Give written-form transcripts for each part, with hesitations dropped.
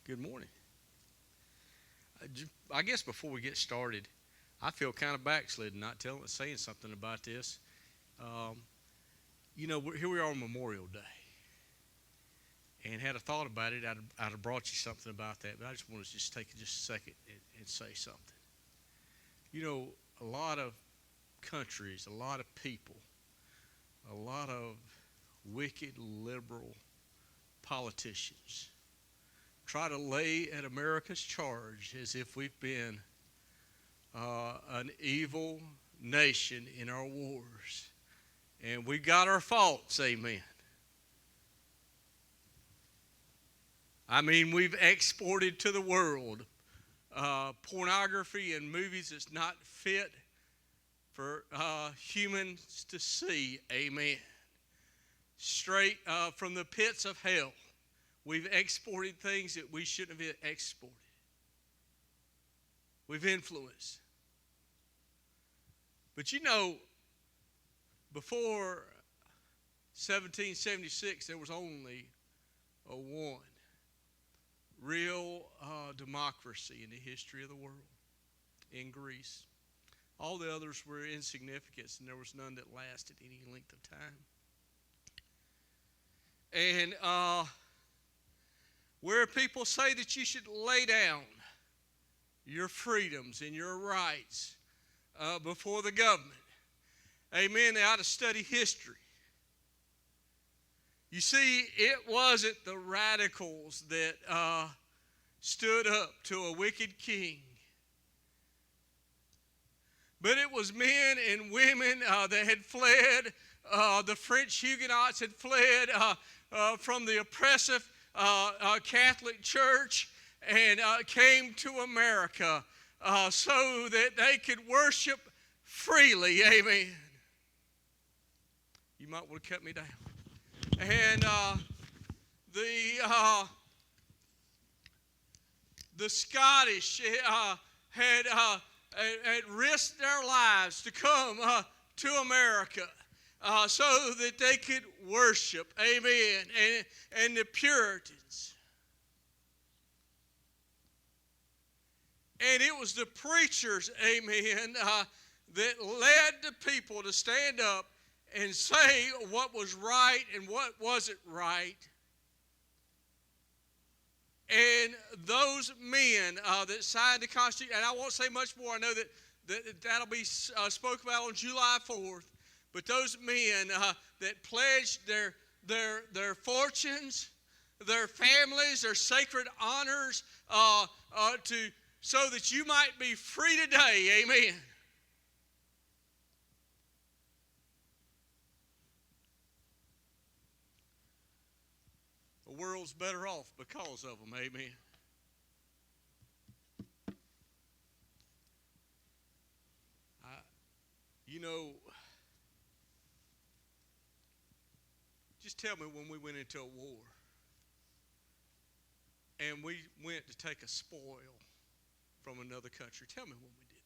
Good morning. I guess before we get started, I feel kind of backslidden not saying something about this. Um, here we are on Memorial Day. And had I thought about it, I'd have brought you something about that. But I just want to just take just a second and say something. You know, a lot of countries, a lot of people, a lot of wicked liberal politicians try to lay at America's charge as if we've been an evil nation in our wars. And we got our faults, amen. I mean, we've exported to the world pornography and movies that's not fit for humans to see, amen. Straight from the pits of hell. We've exported things that we shouldn't have exported. We've influenced. But you know, before 1776, there was only one real democracy in the history of the world, in Greece. All the others were insignificant, and there was none that lasted any length of time. And where people say that you should lay down your freedoms and your rights before the government. Amen. They ought to study history. You see, it wasn't the radicals that stood up to a wicked king. But it was men and women that had fled. The French Huguenots had fled from the oppressive Catholic Church and came to America so that they could worship freely. Amen. You might want to cut me down. And the Scottish had risked their lives to come to America. So that they could worship, amen, and the Puritans. And it was the preachers, amen, that led the people to stand up and say what was right and what wasn't right. And those men that signed the Constitution, and I won't say much more, I know that'll be spoken about on July 4th. But those men that pledged their fortunes, their families, their sacred honors, so that you might be free today, amen. The world's better off because of them, amen. Just tell me when we went into a war and we went to take a spoil from another country. Tell me when we did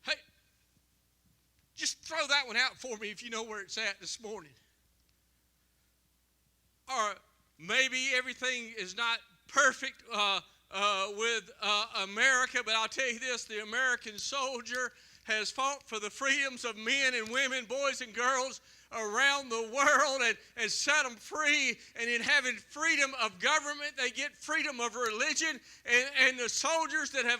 that. Hey, just throw that one out for me if you know where it's at this morning. Or maybe everything is not perfect with America, but I'll tell you this, the American soldier has fought for the freedoms of men and women, boys and girls around the world and set them free. And in having freedom of government, they get freedom of religion. And the soldiers that have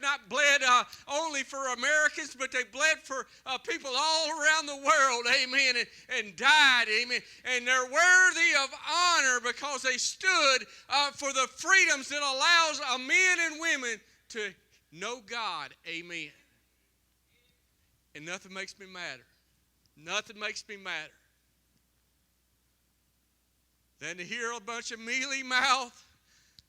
not bled only for Americans, but they bled for people all around the world, amen, and died, amen. And they're worthy of honor because they stood for the freedoms that allows men and women to know God, amen. And nothing makes me madder. Nothing makes me madder than to hear a bunch of mealy-mouthed,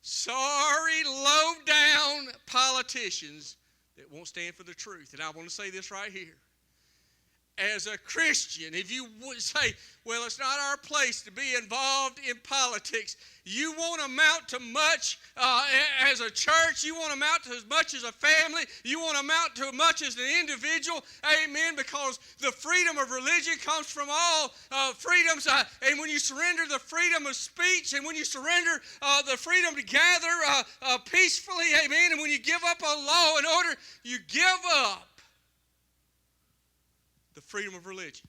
sorry, low-down politicians that won't stand for the truth. And I want to say this right here. as a Christian, if you would say, well, it's not our place to be involved in politics, you won't amount to much as a church. You won't amount to as much as a family. You won't amount to much as an individual. Amen. Because the freedom of religion comes from all freedoms. And when you surrender the freedom of speech, and when you surrender the freedom to gather peacefully, amen, and when you give up on law and order, you give up the freedom of religion.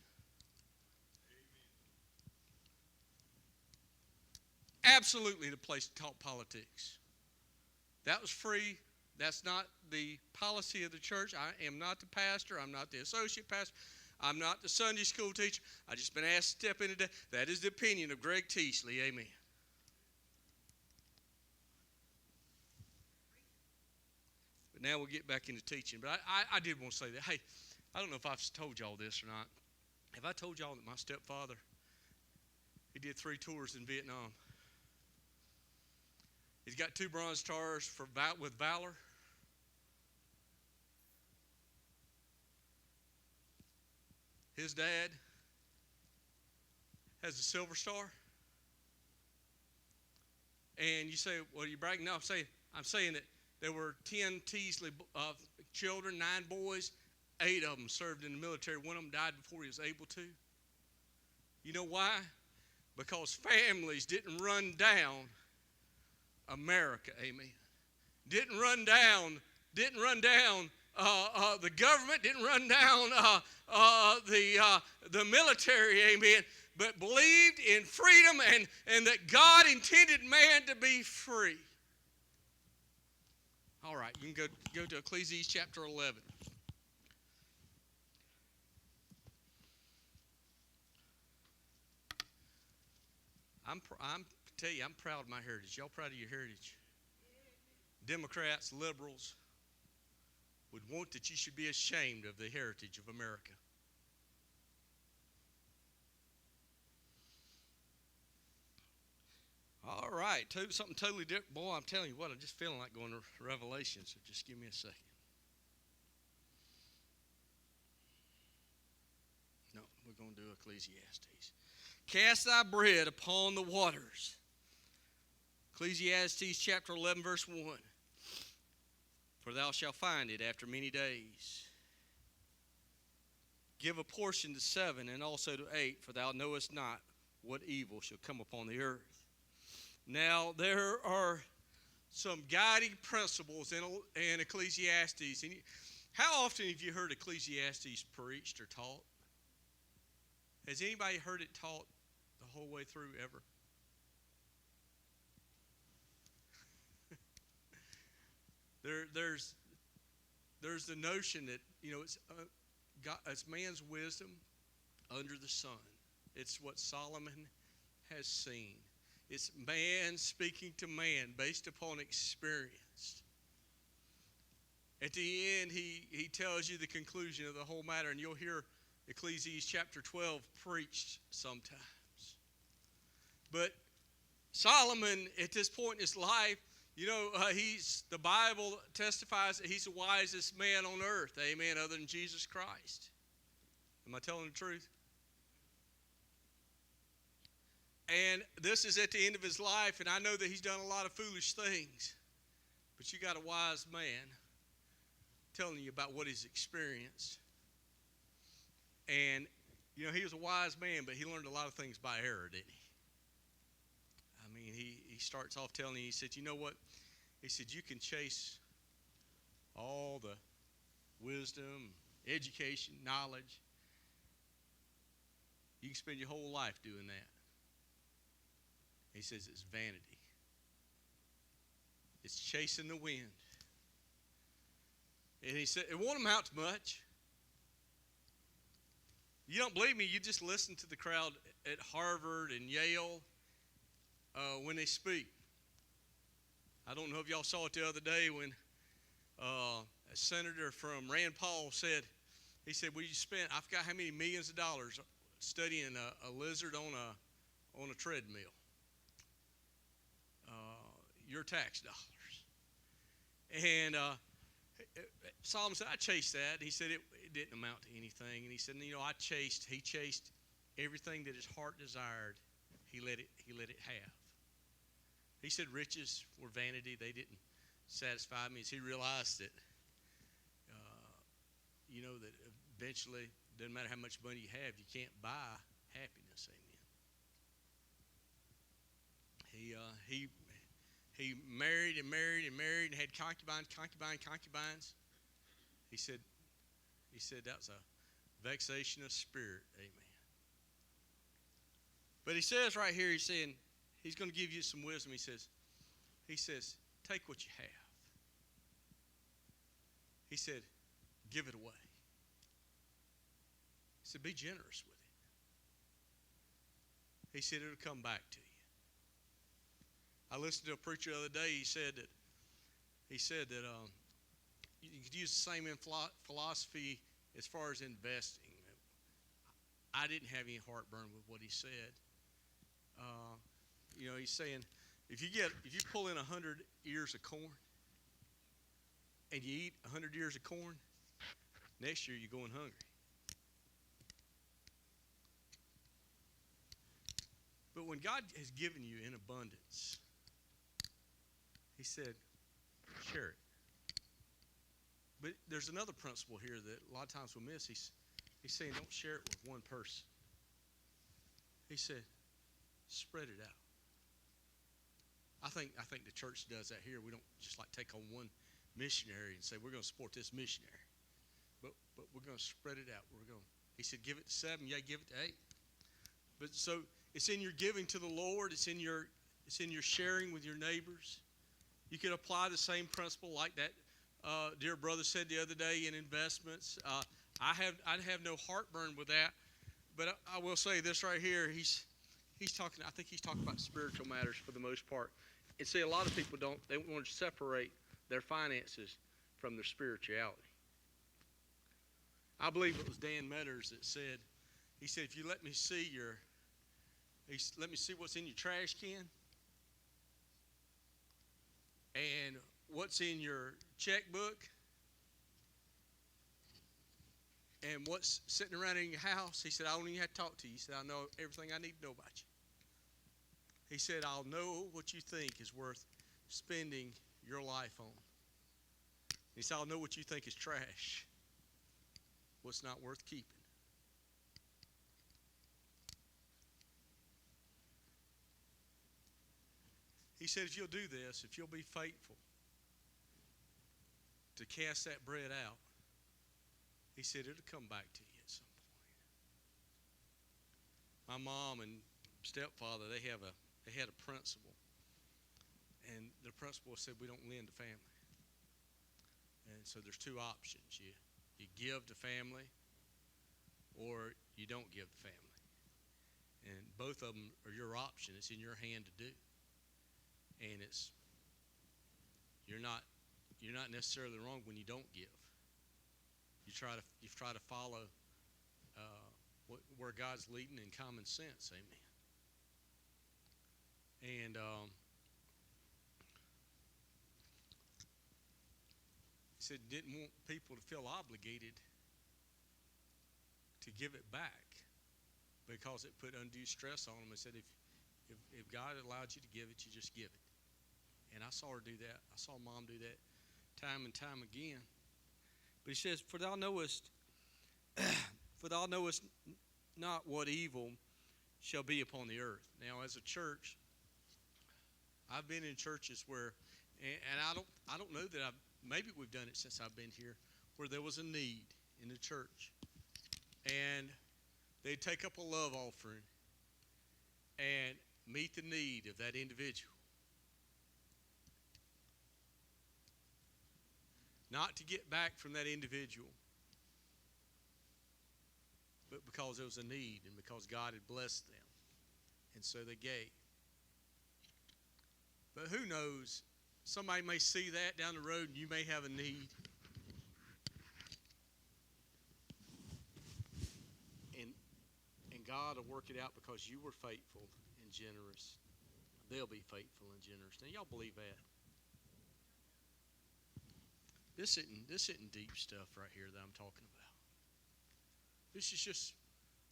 Absolutely the place to talk politics. That was free. That's not the policy of the church. I am not the pastor. I'm not the associate pastor. I'm not the Sunday school teacher. I've just been asked to step in today. That is the opinion of Greg Teasley. Amen. But now we'll get back into teaching. But I did want to say that. Hey, I don't know if I've told y'all this or not. Have I told y'all that my stepfather, he did 3 tours in Vietnam? He's got 2 Bronze Stars with valor. His dad has a Silver Star. And you say, well, you're bragging? No, I'm saying that there were 10 Teasley children, 9 boys. 8 of them served in the military. One of them died before he was able to. You know why? Because families didn't run down America, amen. Didn't run down the government, didn't run down the military, amen, but believed in freedom and that God intended man to be free. All right, you can go to Ecclesiastes chapter 11. I'm proud of my heritage. Y'all proud of your heritage? Democrats, liberals would want that you should be ashamed of the heritage of America. All right, something totally different. Boy, I'm telling you what, I'm just feeling like going to Revelation, so just give me a second. No, we're going to do Ecclesiastes. Cast thy bread upon the waters. Ecclesiastes chapter 11, verse 1. For thou shalt find it after many days. Give a portion to 7 and also to 8, for thou knowest not what evil shall come upon the earth. Now, there are some guiding principles in Ecclesiastes. And how often have you heard Ecclesiastes preached or taught? Has anybody heard it taught the whole way through ever? There's the notion that, it's man's wisdom under the sun. It's what Solomon has seen. It's man speaking to man based upon experience. At the end, he tells you the conclusion of the whole matter, and you'll hear Ecclesiastes chapter 12 preached sometimes. But Solomon, at this point in his life, the Bible testifies that he's the wisest man on earth, amen, other than Jesus Christ. Am I telling the truth? And this is at the end of his life, and I know that he's done a lot of foolish things. But you got a wise man telling you about what he's experienced. And, he was a wise man, but he learned a lot of things by error, didn't he? I mean, he starts off telling you, he said, you know what? He said, you can chase all the wisdom, education, knowledge. You can spend your whole life doing that. He says it's vanity. It's chasing the wind. And he said, it won't amount to much. You don't believe me? You just listen to the crowd at Harvard and Yale when they speak. I don't know if y'all saw it the other day when a senator from Rand Paul said, he said, well, you spent, I forgot how many millions of dollars studying a lizard on a treadmill. Your tax dollars. And Solomon said, I chased that. He said it didn't amount to anything. And he said, he chased everything that his heart desired. He let it have. He said riches were vanity. They didn't satisfy me. As he realized that, that eventually, doesn't matter how much money you have, you can't buy happiness. Amen. He married and married and married and had concubines. He said that's a vexation of spirit. Amen. But he says right here, he's saying, he's going to give you some wisdom. He says, take what you have. He said, give it away. He said, be generous with it. He said, it'll come back to you. I listened to a preacher the other day. He said that you could use the same philosophy as far as investing. I didn't have any heartburn with what he said. He's saying if you pull in 100 ears of corn and you eat 100 ears of corn, next year you're going hungry. But when God has given you in abundance, he said, share it. But there's another principle here that a lot of times we miss. He's saying don't share it with one person. He said, spread it out. I think the church does that here. We don't just like take on one missionary and say we're going to support this missionary. But we're going to spread it out. He said give it to 7, yeah, give it to 8. But so it's in your giving to the Lord, it's in your sharing with your neighbors. You can apply the same principle like that dear brother said the other day in investments. I'd have no heartburn with that, but I will say this right here. He's talking. I think he's talking about spiritual matters for the most part. And see, a lot of people they want to separate their finances from their spirituality. I believe it was Dan Metters that said, he said, if you let me see what's in your trash can and what's in your checkbook and what's sitting around in your house, he said, I don't even have to talk to you. He said, I know everything I need to know about you. He said, I'll know what you think is worth spending your life on. He said, I'll know what you think is trash, what's not worth keeping. He said, if you'll do this, if you'll be faithful to cast that bread out, he said, it'll come back to you at some point. My mom and stepfather, they had a principle. And the principle said we don't lend to family. And so there's two options. You give to family or you don't give to family. And both of them are your option. It's in your hand to do. And you're not necessarily wrong when you don't give. You try to follow where God's leading in common sense. Amen. And he said didn't want people to feel obligated to give it back because it put undue stress on them. He said if God allowed you to give it, you just give it. And I saw her do that. I saw Mom do that time and time again. But he says, for thou knowest not what evil shall be upon the earth. Now, as a church, I've been in churches where, and I don't know that maybe we've done it since I've been here, where there was a need in the church. And they'd take up a love offering and meet the need of that individual. Not to get back from that individual, but because there was a need and because God had blessed them. And so they gave. But who knows? Somebody may see that down the road and you may have a need. And God will work it out because you were faithful and generous. They'll be faithful and generous. Now, y'all believe that? This isn't deep stuff right here that I'm talking about. This is just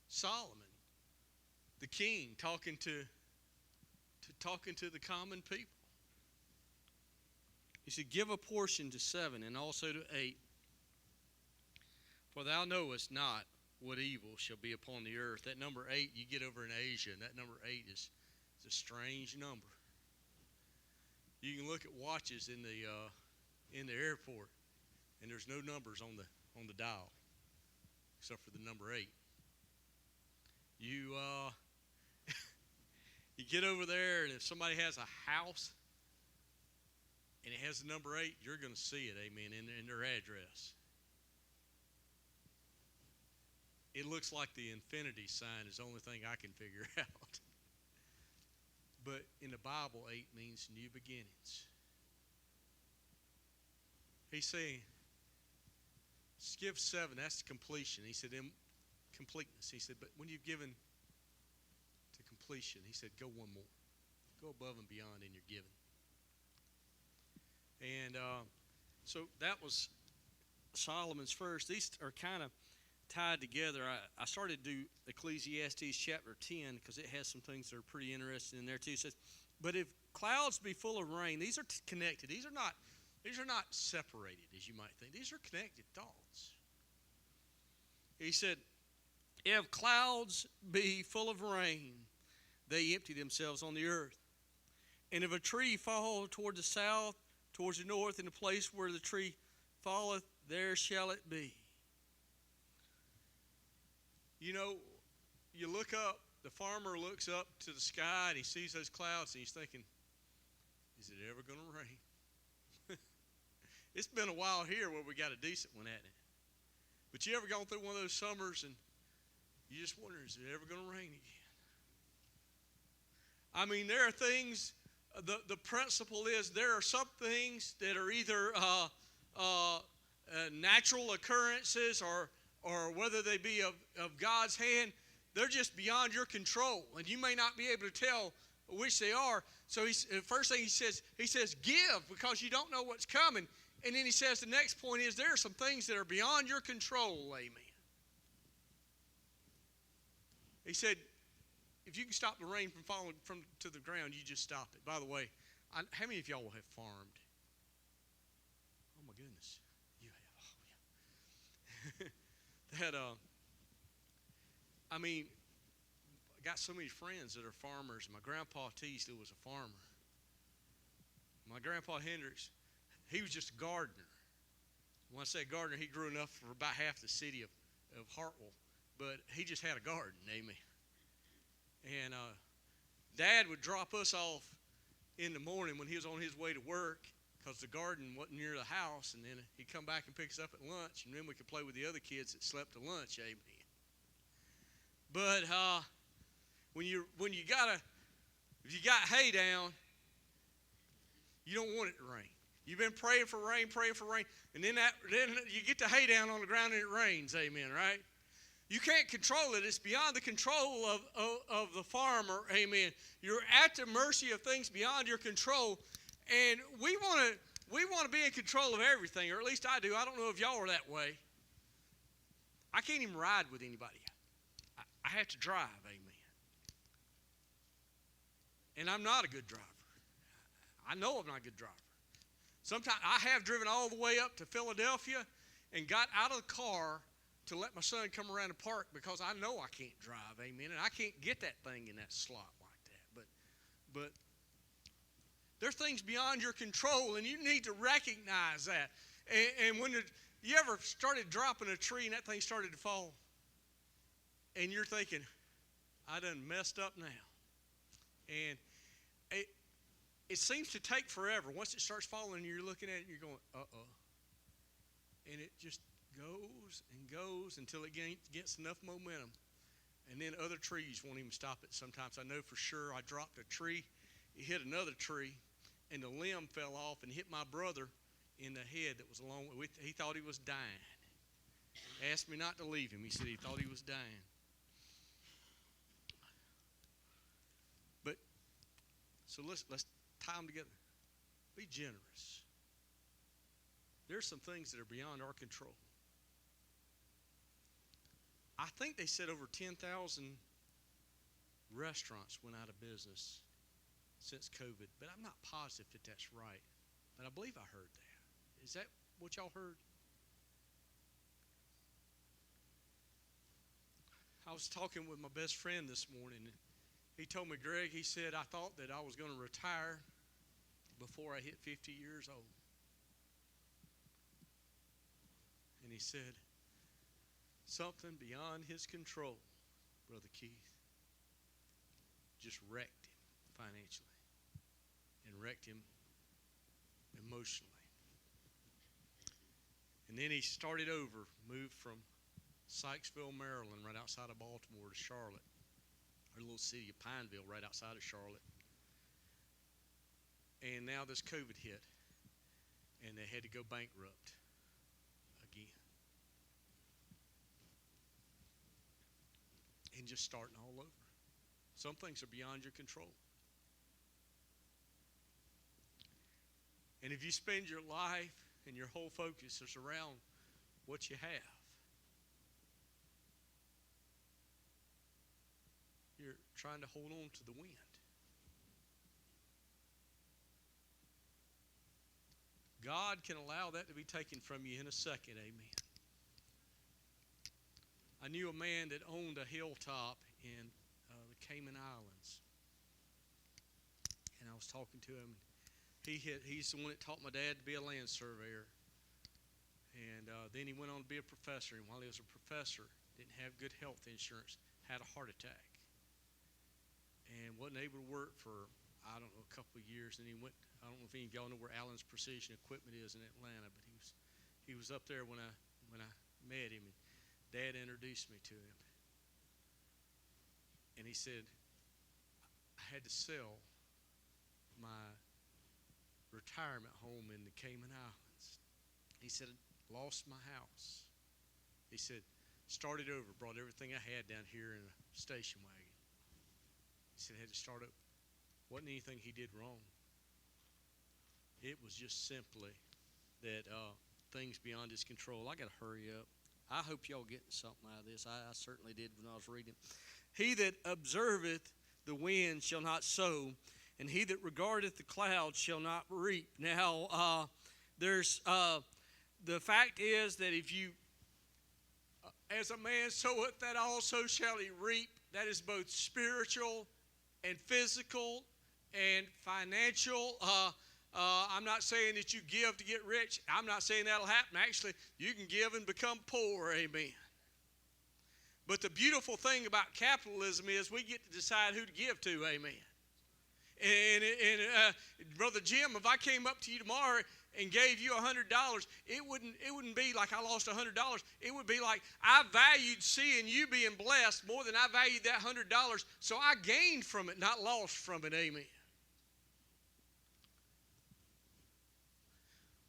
Solomon, the king, talking to the common people. He said, "Give a portion to 7 and also to 8, for thou knowest not what evil shall be upon the earth." That number 8, you get over in Asia, and that number 8 is a strange number. You can look at watches in the airport, and there's no numbers on the dial except for the number 8. You you get over there, and if somebody has a house and it has the number 8, you're going to see it, amen, in their address. It looks like the infinity sign is the only thing I can figure out. But in the Bible, 8 means new beginnings. He's saying, give 7, that's completion. He said, completeness. He said, but when you've given to completion, he said, go one more. Go above and beyond in your giving. And so that was Solomon's first. These are kind of tied together. I started to do Ecclesiastes chapter 10 because it has some things that are pretty interesting in there too. It says, but if clouds be full of rain, these are connected. These are not separated as you might think. These are connected thoughts. He said, if clouds be full of rain, they empty themselves on the earth. And if a tree fall toward the south, towards the north, in the place where the tree falleth, there shall it be. You know, you look up, the farmer looks up to the sky and he sees those clouds and he's thinking, is it ever going to rain? It's been a while here where we got a decent one, hasn't it? But you ever gone through one of those summers and you just wonder, is it ever going to rain again? I mean, there are things, the principle is there are some things that are either natural occurrences or whether they be of God's hand, they're just beyond your control. And you may not be able to tell which they are. So the first thing he says, give, because you don't know what's coming. And then he says the next point is there are some things that are beyond your control, amen. He said, if you can stop the rain from falling to the ground, you just stop it. By the way, how many of y'all have farmed? Oh, my goodness. You have. Oh, yeah. I mean, I got so many friends that are farmers. My grandpa Teasley was a farmer. My grandpa Hendricks, he was just a gardener. When I say gardener, he grew enough for about half the city of Hartwell. But he just had a garden, amen. And Dad would drop us off in the morning when he was on his way to work because the garden wasn't near the house. And then he'd come back and pick us up at lunch. And then we could play with the other kids that slept at lunch, amen. But if you got hay down, you don't want it to rain. You've been praying for rain, and then you get the hay down on the ground and it rains, amen, right? You can't control it. It's beyond the control of the farmer, amen. You're at the mercy of things beyond your control, and we want to be in control of everything, or at least I do. I don't know if y'all are that way. I can't even ride with anybody. I have to drive, amen. And I'm not a good driver. I know I'm not a good driver. Sometimes I have driven all the way up to Philadelphia and got out of the car to let my son come around the park because I know I can't drive, amen, and I can't get that thing in that slot like that. But there are things beyond your control, and you need to recognize that. And when you ever started dropping a tree and that thing started to fall, and you're thinking, I done messed up now. And it seems to take forever. Once it starts falling, you're looking at it and you're going, uh-oh. And it just goes and goes until it gets enough momentum. And then other trees won't even stop it. Sometimes I know for sure I dropped a tree. It hit another tree, and the limb fell off and hit my brother in the head that was along with. He thought he was dying. Asked me not to leave him. He said he thought he was dying. But so let's tie them together. Be generous. There's some things that are beyond our control. I think they said over 10,000 restaurants went out of business since COVID, but I'm not positive that that's right. But I believe I heard that. Is that what y'all heard? I was talking with my best friend this morning. He told me, Greg, he said, I thought that I was going to retire before I hit 50 years old. And he said, something beyond his control, Brother Keith, just wrecked him financially and wrecked him emotionally. And then he started over, moved from Sykesville, Maryland, right outside of Baltimore, to Charlotte, our little city of Pineville, right outside of Charlotte. And now this COVID hit, and they had to go bankrupt again. And just starting all over. Some things are beyond your control. And if you spend your life and your whole focus is around what you have, you're trying to hold on to the wind. God can allow that to be taken from you in a second, amen. I knew a man that owned a hilltop in the Cayman Islands. And I was talking to him. He's the one that taught my dad to be a land surveyor. And then he went on to be a professor. And while he was a professor, didn't have good health insurance, had a heart attack. And wasn't able to work for, I don't know, a couple of years. And he went, I don't know if any of y'all know where Allen's Precision Equipment is in Atlanta, but he was up there when I met him. And Dad introduced me to him. And he said, I had to sell my retirement home in the Cayman Islands. He said, lost my house. He said, started over, brought everything I had down here in a station wagon. He said, had to start over. Wasn't anything he did wrong. It was just simply that things beyond his control. I got to hurry up. I hope y'all getting something out of this. I certainly did when I was reading. He that observeth the wind shall not sow, and he that regardeth the clouds shall not reap. Now, there's the fact is that if you, as a man soweth, that also shall he reap. That is both spiritual and physical and financial. I'm not saying that you give to get rich. I'm not saying that'll happen. Actually, you can give and become poor. Amen. But the beautiful thing about capitalism is we get to decide who to give to. Amen. And Brother Jim, if I came up to you tomorrow and gave you $100, it wouldn't be like I lost $100. It would be like I valued seeing you being blessed more than I valued that $100. So I gained from it, not lost from it. Amen.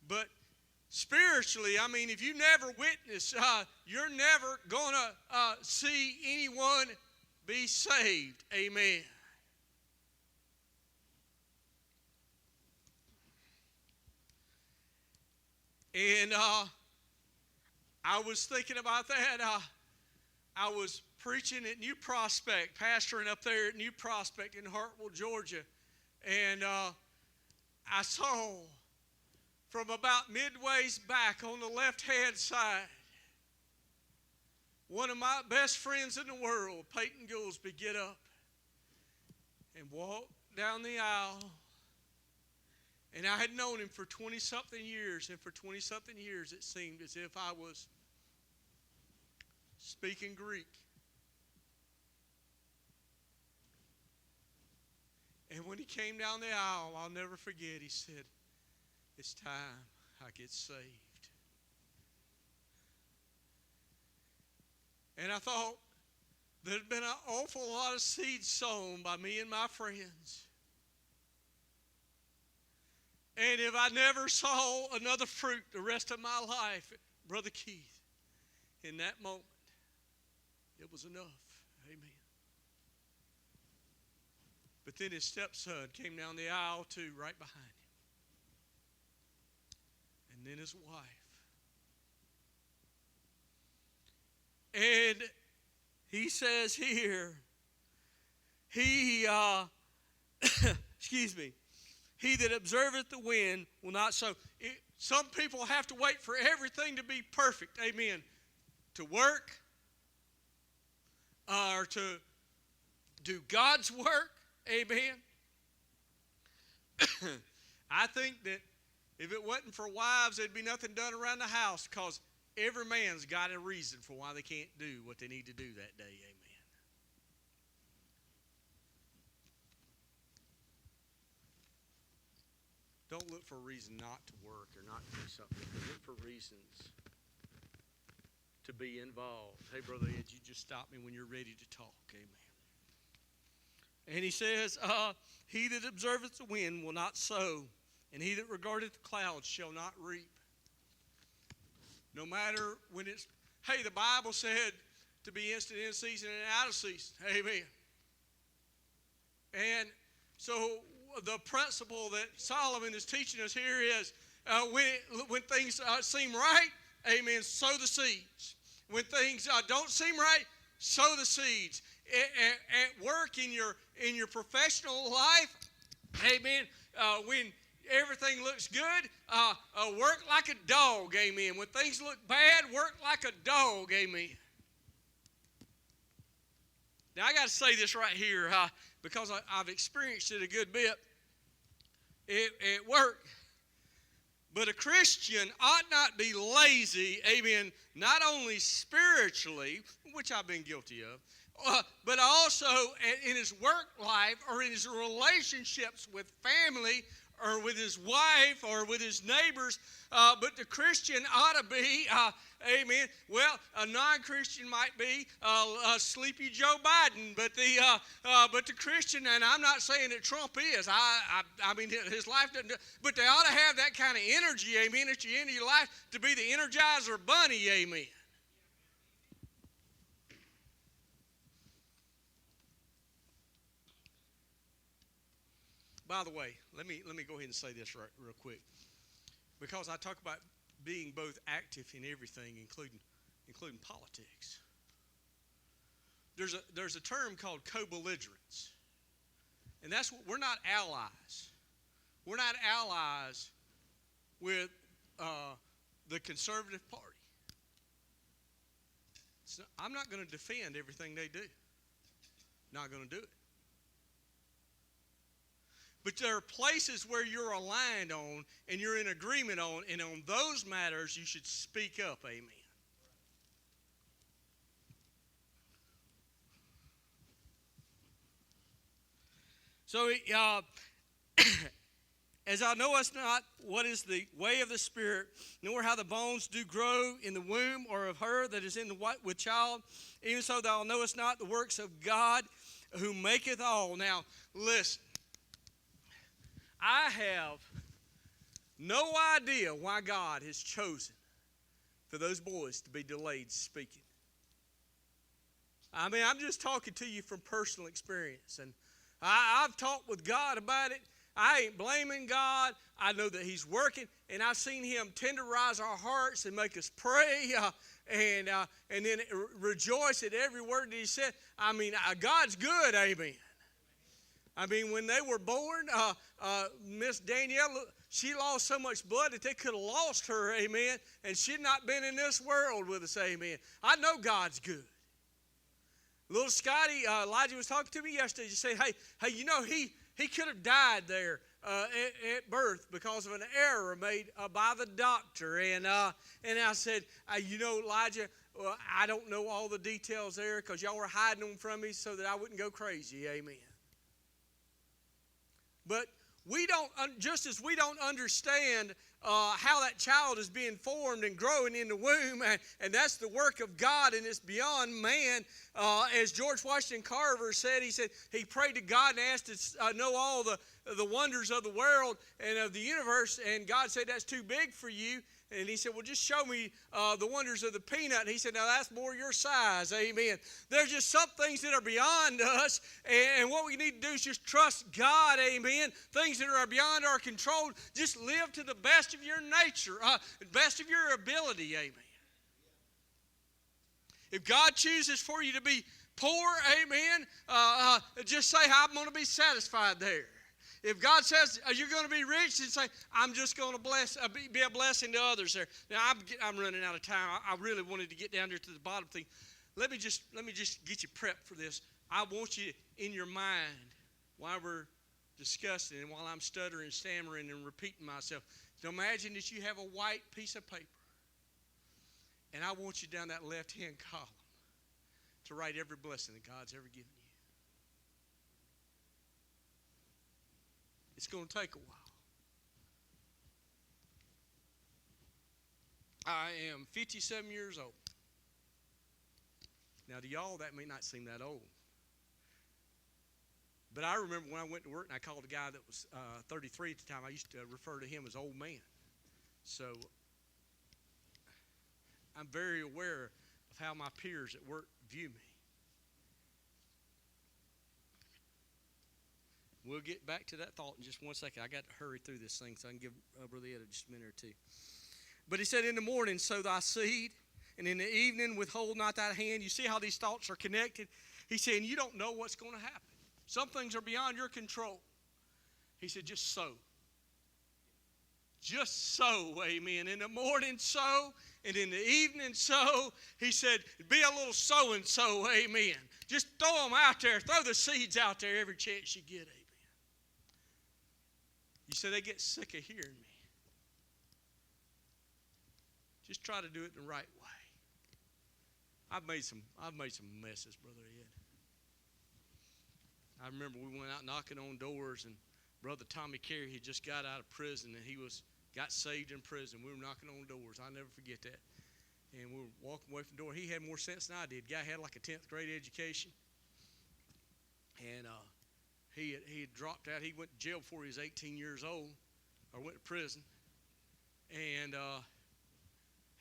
But spiritually, I mean, if you never witness, you're never going to see anyone be saved. Amen. And I was thinking about that. I was preaching at New Prospect, pastoring up there at New Prospect in Hartwell, Georgia. And I saw from about midways back on the left-hand side, one of my best friends in the world, Peyton Goolsby, get up and walk down the aisle. And I had known him for 20-something years, and for 20-something years it seemed as if I was speaking Greek. And when he came down the aisle, I'll never forget, he said, it's time I get saved. And I thought there'd been an awful lot of seeds sown by me and my friends. And if I never saw another fruit the rest of my life, Brother Keith, in that moment, it was enough. Amen. But then his stepson came down the aisle too, right behind him. And and then his wife. And he says here, he that observeth the wind will not sow. Some people have to wait for everything to be perfect, amen, to work or to do God's work, amen. I think that if it wasn't for wives, there'd be nothing done around the house, because every man's got a reason for why they can't do what they need to do that day, amen. Don't look for a reason not to work or not to do something. Look for reasons to be involved. Hey, Brother Ed, you just stop me when you're ready to talk. Amen. And he says, he that observeth the wind will not sow, and he that regardeth the clouds shall not reap. No matter when it's, hey, the Bible said to be instant in season and out of season. Amen. And so the principle that Solomon is teaching us here is when things seem right, amen, sow the seeds. When things don't seem right, sow the seeds. At work, in your professional life, amen, when everything looks good, work like a dog, amen. When things look bad, work like a dog, amen. Now, I got to say this right here, because I've experienced it a good bit at work. But a Christian ought not be lazy, amen, not only spiritually, which I've been guilty of, but also in his work life or in his relationships with family or with his wife or with his neighbors. But the Christian ought to be, amen, well, a non-Christian might be sleepy Joe Biden, but the Christian, and I'm not saying that Trump is, I mean, his life doesn't, but they ought to have that kind of energy, amen, at the end of your life, to be the Energizer Bunny, amen. By the way, let me go ahead and say this real quick, because I talk about being both active in everything, including politics. There's a term called co-belligerence, and that's what we're not allies. We're not allies with the conservative party. I'm not going to defend everything they do. Not going to do it. But there are places where you're aligned on and you're in agreement on, and on those matters you should speak up, amen. So, as thou knowest not what is the way of the Spirit, nor how the bones do grow in the womb or of her that is in the with child, even so thou knowest not the works of God who maketh all. Now, listen. I have no idea why God has chosen for those boys to be delayed speaking. I mean, I'm just talking to you from personal experience. And I've talked with God about it. I ain't blaming God. I know that He's working. And I've seen Him tenderize our hearts and make us pray and then rejoice at every word that He said. I mean, God's good, amen. I mean, when they were born, Miss Danielle, she lost so much blood that they could have lost her, amen, and she'd not been in this world with us, amen. I know God's good. Little Scotty, Elijah was talking to me yesterday. He said, hey, you know, he could have died there at birth because of an error made by the doctor. And I said, you know, Elijah, I don't know all the details there because y'all were hiding them from me so that I wouldn't go crazy, amen. But we don't, just as we don't understand how that child is being formed and growing in the womb, and that's the work of God, and it's beyond man. As George Washington Carver said, he prayed to God and asked to know all the wonders of the world and of the universe, and God said, that's too big for you. And he said, well, just show me the wonders of the peanut. And he said, now that's more your size. Amen. There's just some things that are beyond us. And what we need to do is just trust God. Amen. Things that are beyond our control. Just live to the best of your nature, best of your ability. Amen. If God chooses for you to be poor, amen, just say, I'm going to be satisfied there. If God says you're going to be rich, then say, I'm just going to be a blessing to others there. Now, I'm running out of time. I really wanted to get down there to the bottom thing. Let me just get you prepped for this. I want you in your mind, while we're discussing and while I'm stuttering, stammering, and repeating myself, so imagine that you have a white piece of paper. And I want you down that left-hand column to write every blessing that God's ever given you. It's going to take a while. I am 57 years old. Now, to y'all, that may not seem that old. But I remember when I went to work and I called a guy that was 33 at the time. I used to refer to him as old man. So I'm very aware of how my peers at work view me. We'll get back to that thought in just one second. I got to hurry through this thing so I can give Brother Ed just a minute or two. But he said, in the morning sow thy seed, and in the evening withhold not thy hand. You see how these thoughts are connected? He's saying you don't know what's going to happen. Some things are beyond your control. He said, just sow. Just sow, amen. In the morning, sow, and in the evening, sow. He said, be a little sow and sow, amen. Just throw them out there. Throw the seeds out there every chance you get, amen. You say they get sick of hearing me. Just try to do it the right way. I've made some messes, Brother Ed. I remember we went out knocking on doors, and Brother Tommy Carey had just got out of prison, and he got saved in prison. We were knocking on doors. I'll never forget that. And we were walking away from the door. He had more sense than I did. Guy had like a 10th grade education. And he had dropped out. He went to jail before he was 18 years old, or went to prison. And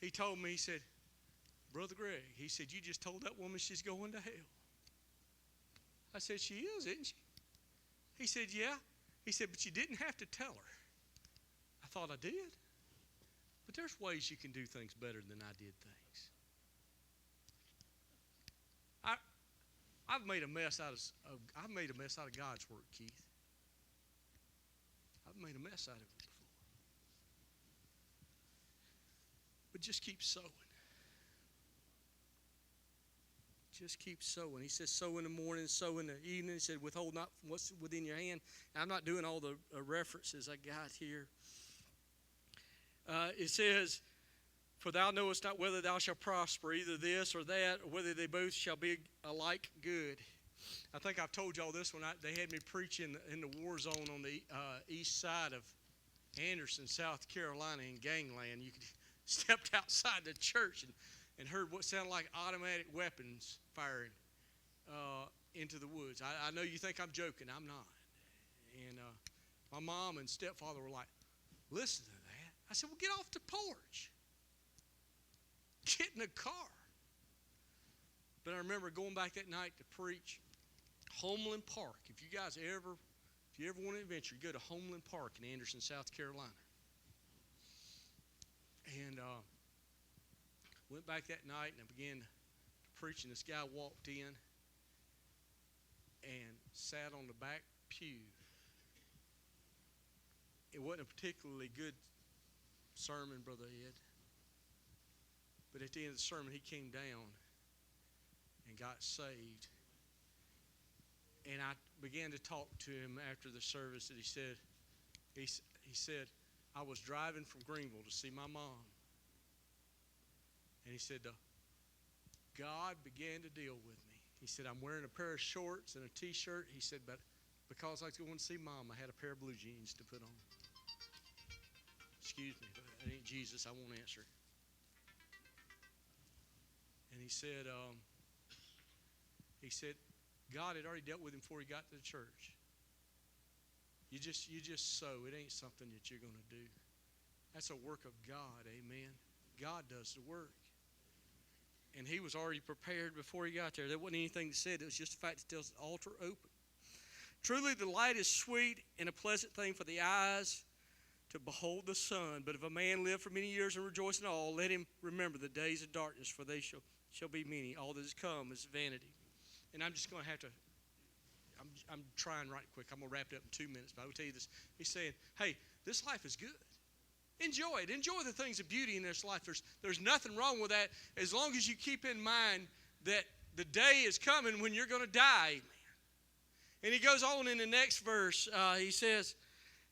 he told me, he said, Brother Greg, he said, you just told that woman she's going to hell. I said, she is, isn't she? He said, yeah. He said, but you didn't have to tell her. I thought I did. But there's ways you can do things better than I did things. I've made a mess out of God's work, Keith. I've made a mess out of it before. But just keep sowing. Just keep sowing. He says, sow in the morning, sow in the evening. He said, withhold not what's within your hand. Now, I'm not doing all the references I got here. It says, for thou knowest not whether thou shalt prosper, either this or that, or whether they both shall be alike good. I think I've told y'all this when they had me preaching in the war zone on the east side of Anderson, South Carolina, in gangland. You stepped outside the church and heard what sounded like automatic weapons firing into the woods. I know you think I'm joking. I'm not. And my mom and stepfather were like, listen to that. I said, well, get off the porch. Get in the car. But I remember going back that night to preach Homeland Park. If you ever want an adventure, go to Homeland Park in Anderson, South Carolina. And went back that night and I began to preach, and this guy walked in and sat on the back pew. It wasn't a particularly good sermon, Brother Ed. But at the end of the sermon, he came down and got saved. And I began to talk to him after the service, that he said, I was driving from Greenville to see my mom. And he said, God began to deal with me. He said, I'm wearing a pair of shorts and a T-shirt. He said, but because I was going to see Mom, I had a pair of blue jeans to put on. Excuse me, but it ain't Jesus. I won't answer. And he said, God had already dealt with him before he got to the church. You just sow. It ain't something that you're going to do. That's a work of God, amen. God does the work. And he was already prepared before he got there. There wasn't anything said. It was just the fact that there's the altar open. Truly the light is sweet and a pleasant thing for the eyes to behold the sun. But if a man live for many years and rejoice in all, let him remember the days of darkness, for they shall be many. All that is come is vanity. And I'm just going to have to, I'm trying right quick. I'm going to wrap it up in 2 minutes, but I will tell you this. He's saying, hey, this life is good. Enjoy it. Enjoy the things of beauty in this life. There's nothing wrong with that as long as you keep in mind that the day is coming when you're going to die. Amen. And he goes on in the next verse. He says,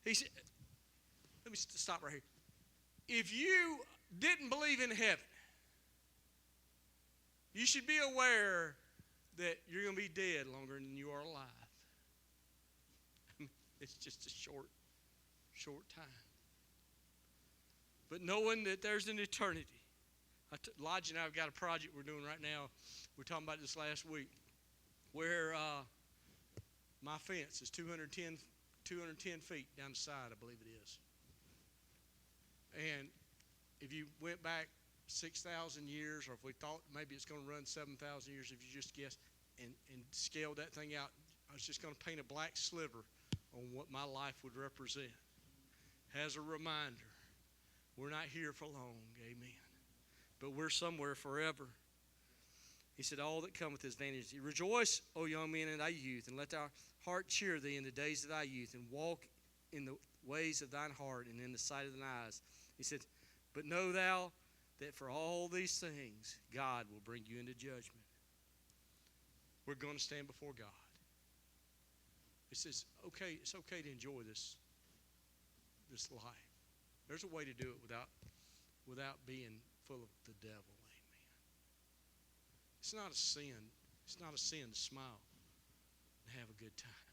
let me stop right here. If you didn't believe in heaven, you should be aware that you're going to be dead longer than you are alive. It's just a short time. But knowing that there's an eternity. Lodge and I have got a project we're doing right now. We were talking about this last week. Where my fence is 210 feet down the side, I believe it is. And if you went back 6,000 years, or if we thought maybe it's going to run 7,000 years, if you just guessed and scaled that thing out, I was just going to paint a black sliver on what my life would represent. As a reminder, we're not here for long, amen. But we're somewhere forever. He said, all that cometh is vanity. Rejoice, O young men, in thy youth, and let thy heart cheer thee in the days of thy youth, and walk in the ways of thine heart and in the sight of thine eyes. He said, but know thou that for all these things God will bring you into judgment. We're going to stand before God. He says, okay, it's okay to enjoy this life. There's a way to do it without being full of the devil. Amen. It's not a sin. It's not a sin to smile and have a good time.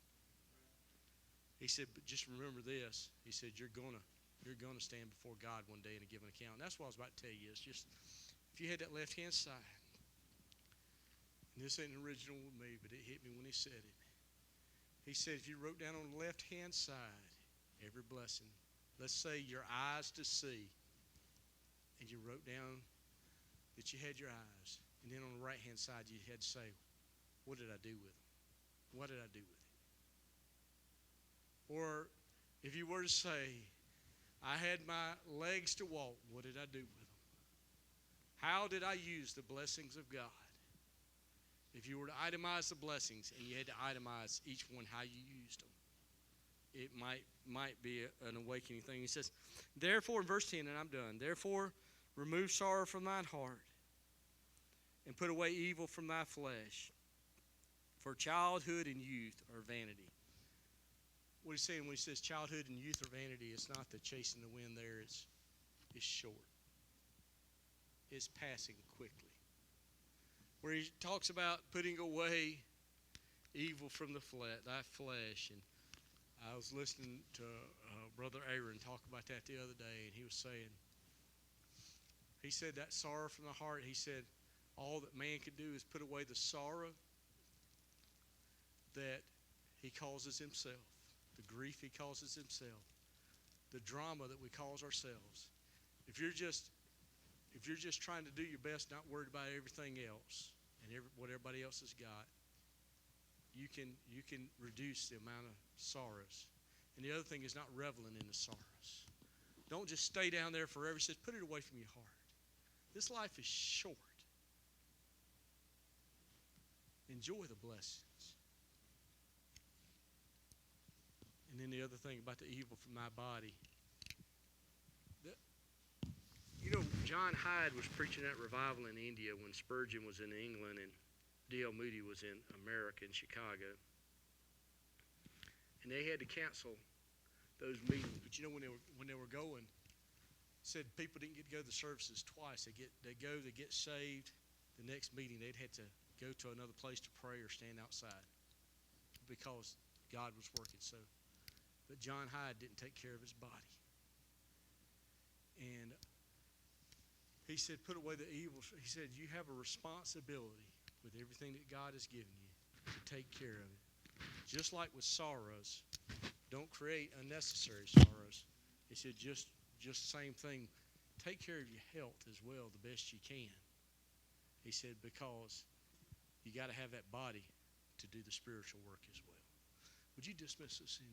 He said, but just remember this. He said, you're gonna stand before God one day and give an account. And that's what I was about to tell you. It's just, if you had that left-hand side, and this ain't original with me, but it hit me when he said it. He said, if you wrote down on the left-hand side every blessing, let's say your eyes to see, and you wrote down that you had your eyes, and then on the right-hand side you had to say, what did I do with them? What did I do with it? Or if you were to say, I had my legs to walk, what did I do with them? How did I use the blessings of God? If you were to itemize the blessings and you had to itemize each one how you used them, it might be an awakening thing. He says, therefore, in verse 10, and I'm done, therefore remove sorrow from thine heart and put away evil from thy flesh, for childhood and youth are vanity. What he's saying when he says childhood and youth are vanity, it's not the chasing the wind there, it's short. It's passing quickly. Where he talks about putting away evil from thy flesh. And I was listening to Brother Aaron talk about that the other day, and he was saying, he said that sorrow from the heart, he said all that man could do is put away the sorrow that he causes himself, the grief he causes himself, the drama that we cause ourselves. If you're just trying to do your best, not worried about everything else and what everybody else has got, you can reduce the amount of sorrows. And the other thing is not reveling in the sorrows. Don't just stay down there forever. He says, put it away from your heart. This life is short. Enjoy the blessings. And then the other thing about the evil from my body. John Hyde was preaching that revival in India when Spurgeon was in England and D.L. Moody was in America, in Chicago. And they had to cancel those meetings. But when they were going, said people didn't get to go to the services twice. They get saved. The next meeting, they'd had to go to another place to pray or stand outside because God was working so. But John Hyde didn't take care of his body. And he said, put away the evil. He said, you have a responsibility with everything that God has given you to take care of it. Just like with sorrows, don't create unnecessary sorrows. He said, just just the same thing. Take care of your health as well the best you can. He said, because you got to have that body to do the spiritual work as well. Would you dismiss us in